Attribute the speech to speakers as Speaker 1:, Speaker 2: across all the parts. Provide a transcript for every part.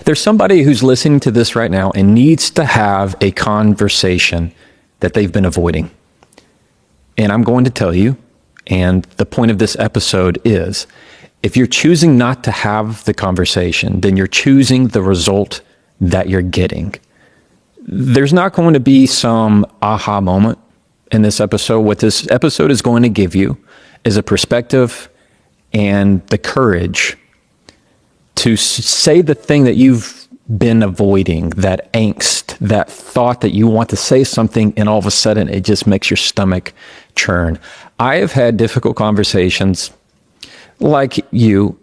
Speaker 1: There's somebody who's listening to this right now and needs to have a conversation that they've been avoiding. And I'm going to tell you, and the point of this episode is, if you're choosing not to have the conversation, then you're choosing the result that you're getting. There's not going to be some aha moment in this episode. What this episode is going to give you is a perspective and the courage to say the thing that you've been avoiding, that angst, that thought that you want to say something and all of a sudden it just makes your stomach churn. I have had difficult conversations like you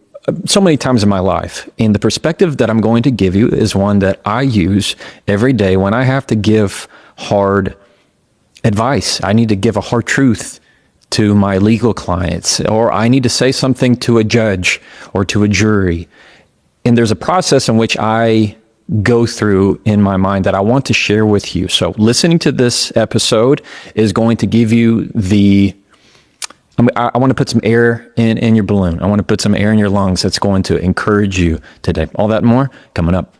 Speaker 1: so many times in my life. And the perspective that I'm going to give you is one that I use every day when I have to give hard advice. I need to give a hard truth to my legal clients, or I need to say something to a judge or to a jury. And there's a process in which I go through in my mind that I want to share with you. So listening to this episode is going to give you I want to put some air in your balloon. I want to put some air in your lungs that's going to encourage you today. All that and more coming up.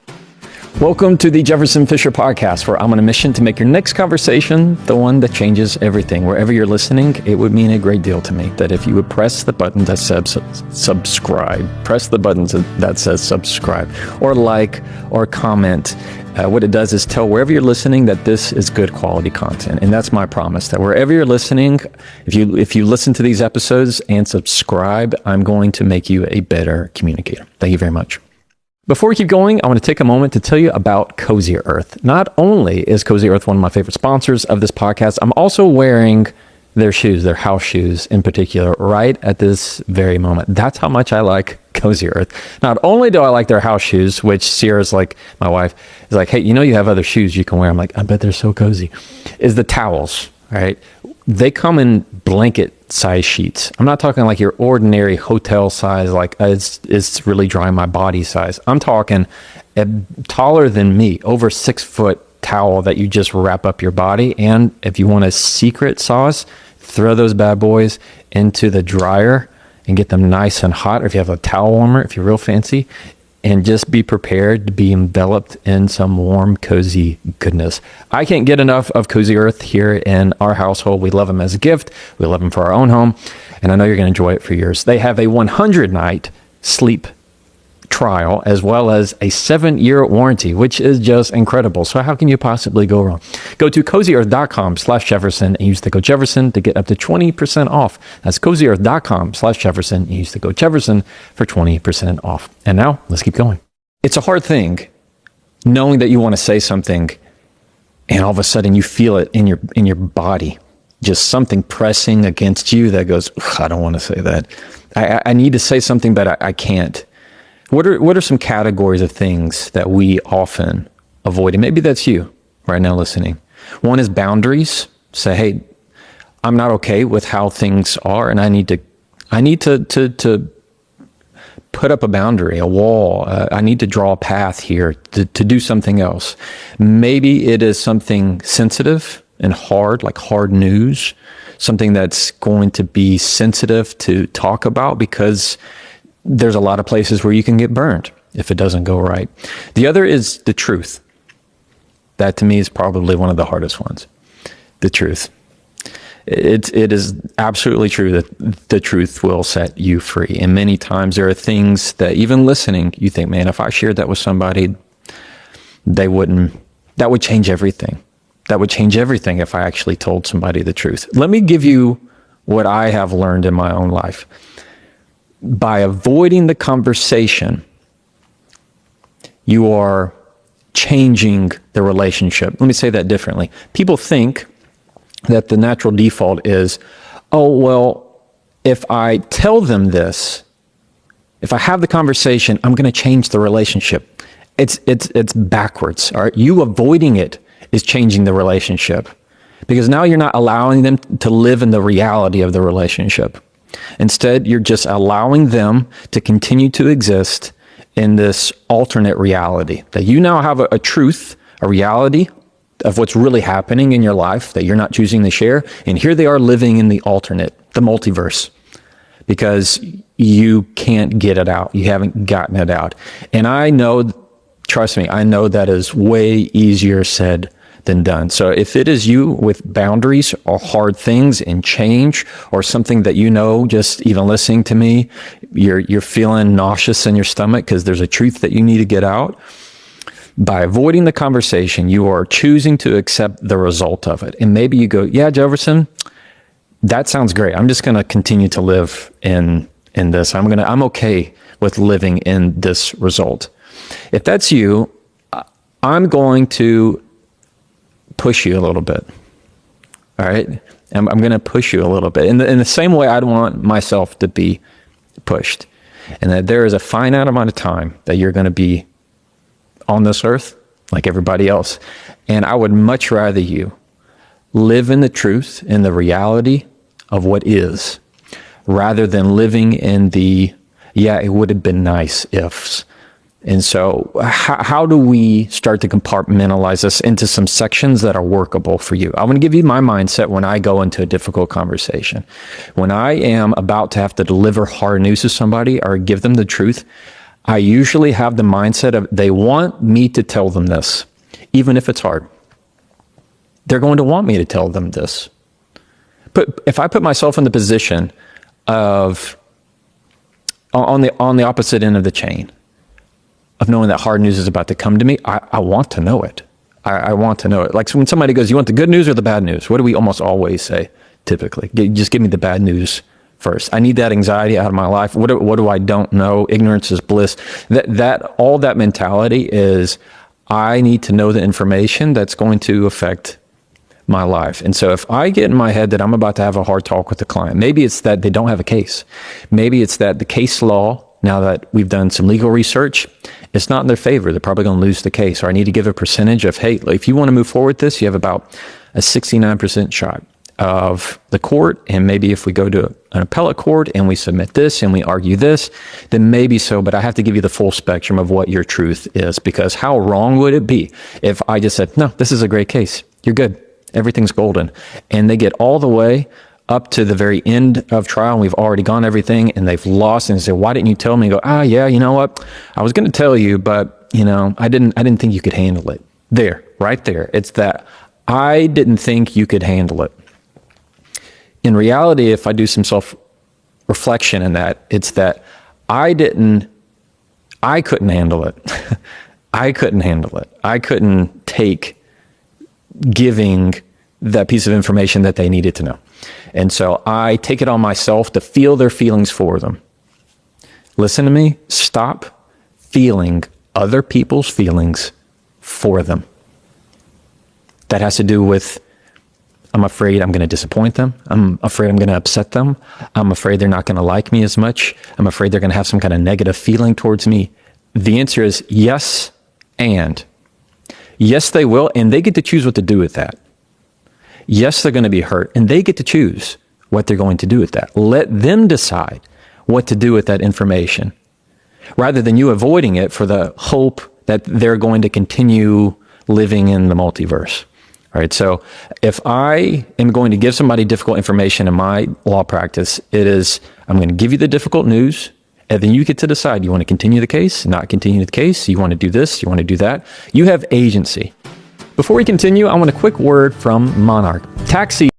Speaker 1: Welcome to the Jefferson Fisher Podcast, where I'm on a mission to make your next conversation the one that changes everything. Wherever you're listening, it would mean a great deal to me that if you would press the button that says subscribe, press the button that says subscribe, or like, or comment. What it does is tell wherever you're listening that this is good quality content. And that's my promise, that wherever you're listening, if you listen to these episodes and subscribe, I'm going to make you a better communicator. Thank you very much. Before we keep going, I want to take a moment to tell you about Cozy Earth. Not only is Cozy Earth one of my favorite sponsors of this podcast, I'm also wearing their shoes, their house shoes in particular, right at this very moment. That's how much I like Cozy Earth. Not only do I like their house shoes, which Sierra's like, my wife, is like, hey, you have other shoes you can wear. I'm like, I bet they're so cozy. Is the towels, right? They come in blanket size sheets. I'm not talking like your ordinary hotel size, like it's really dry my body size. I'm talking a taller than me, over 6 foot towel that you just wrap up your body. And if you want a secret sauce, throw those bad boys into the dryer and get them nice and hot. Or if you have a towel warmer, if you're real fancy, and just be prepared to be enveloped in some warm, cozy goodness. I can't get enough of Cozy Earth here in our household. We love them as a gift. We love them for our own home. And I know you're going to enjoy it for yours. They have a 100-night sleep trial as well as a 7-year warranty, which is just incredible. So how can you possibly go wrong? Go to cozyearth.com/Jefferson and use the code Jefferson to get up to 20% off. That's cozyearth.com/Jefferson and use the code Jefferson for 20% off. And now let's keep going. It's a hard thing knowing that you want to say something and all of a sudden you feel it in your body, just something pressing against you that goes, I don't want to say that. I need to say something, but I can't. What are some categories of things that we often avoid? And maybe that's you right now listening. One is boundaries. Say, hey, I'm not okay with how things are, and I need to put up a boundary, a wall. I need to draw a path here to do something else. Maybe it is something sensitive and hard, like hard news, something that's going to be sensitive to talk about because there's a lot of places where you can get burned if it doesn't go right. The other is the truth. That to me is probably one of the hardest ones. The truth. It is absolutely true that the truth will set you free. And many times there are things that even listening, you think, man, if I shared that with somebody, that would change everything. That would change everything if I actually told somebody the truth. Let me give you what I have learned in my own life. By avoiding the conversation, you are changing the relationship. Let me say that differently. People think that the natural default is, oh, well, if I tell them this, if I have the conversation, I'm going to change the relationship. It's backwards. All right? You avoiding it is changing the relationship because now you're not allowing them to live in the reality of the relationship. Instead, you're just allowing them to continue to exist in this alternate reality that you now have a truth, a reality of what's really happening in your life that you're not choosing to share. And here they are living in the alternate, the multiverse, because you can't get it out. You haven't gotten it out. And I know, trust me, I know that is way easier said than done. So if it is you with boundaries or hard things and change, or something that just even listening to me, you're feeling nauseous in your stomach because there's a truth that you need to get out, by avoiding the conversation, you are choosing to accept the result of it. And maybe you go, yeah, Jefferson, that sounds great. I'm just going to continue to live in this. I'm okay with living in this result. If that's you, I'm going to push you a little bit. All right. I'm going to push you a little bit in the same way I'd want myself to be pushed, and that there is a finite amount of time that you're going to be on this earth like everybody else. And I would much rather you live in the truth and the reality of what is, rather than living in the, yeah, it would have been nice ifs. And so how do we start to compartmentalize this into some sections that are workable for you? I'm going to give you my mindset when I go into a difficult conversation. When I am about to have to deliver hard news to somebody or give them the truth, I usually have the mindset of they want me to tell them this, even if it's hard. They're going to want me to tell them this. But if I put myself in the position of on the opposite end of the chain, of knowing that hard news is about to come to me, I want to know it. I want to know it. Like when somebody goes, you want the good news or the bad news? What do we almost always say, typically? Just give me the bad news first. I need that anxiety out of my life. What do I don't know? Ignorance is bliss. All that mentality is, I need to know the information that's going to affect my life. And so if I get in my head that I'm about to have a hard talk with the client, maybe it's that they don't have a case. Maybe it's that the case law, now that we've done some legal research, it's not in their favor. They're probably going to lose the case. Or I need to give a percentage of, hey, if you want to move forward with this, you have about a 69% shot of the court. And maybe if we go to an appellate court and we submit this and we argue this, then maybe so. But I have to give you the full spectrum of what your truth is, because how wrong would it be if I just said, no, this is a great case. You're good. Everything's golden. And they get all the way up to the very end of trial, and we've already gone everything, and they've lost, and say, why didn't you tell me? And go, yeah, you know what? I was going to tell you, but I didn't think you could handle it. There, right there. It's that I didn't think you could handle it. In reality, if I do some self-reflection in that, it's that I couldn't handle it. I couldn't handle it. I couldn't take giving that piece of information that they needed to know. And so I take it on myself to feel their feelings for them. Listen to me. Stop feeling other people's feelings for them. That has to do with, I'm afraid I'm going to disappoint them. I'm afraid I'm going to upset them. I'm afraid they're not going to like me as much. I'm afraid they're going to have some kind of negative feeling towards me. The answer is yes, and yes, they will, and they get to choose what to do with that. Yes, they're going to be hurt, and they get to choose what they're going to do with that. Let them decide what to do with that information, rather than you avoiding it for the hope that they're going to continue living in the multiverse. All right. So if I am going to give somebody difficult information in my law practice, it is, I'm going to give you the difficult news, and then you get to decide, you want to continue the case, not continue the case, you want to do this, you want to do that. You have agency. Before we continue, I want a quick word from Monarch. Tax season